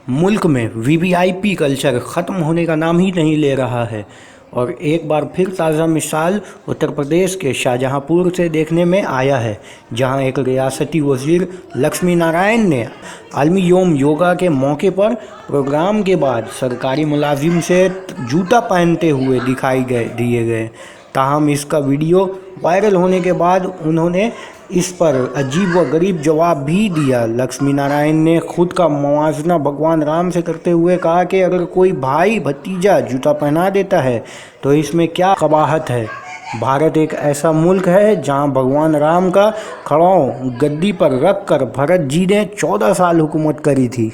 मुल्क में VVIP culture ख़त्म होने का नाम ही नहीं ले रहा है और एक बार फिर ताज़ा मिसाल उत्तर प्रदेश के शाहजहांपुर से देखने में आया है, जहां एक रियासती वज़ीर लक्ष्मी नारायण ने आलमी योम योगा के मौके पर प्रोग्राम के बाद सरकारी मुलाजिम से जूता पहनते हुए दिए गए। ताहम इसका वीडियो वायरल होने के बाद उन्होंने इस पर अजीब व गरीब जवाब भी दिया। लक्ष्मी नारायण ने खुद का मुवाजना भगवान राम से करते हुए कहा कि अगर कोई भाई भतीजा जूता पहना देता है तो इसमें क्या कबाहत है। भारत एक ऐसा मुल्क है जहां भगवान राम का खड़ाऊ गद्दी पर रख कर भरत जी ने 14 साल हुकूमत करी थी।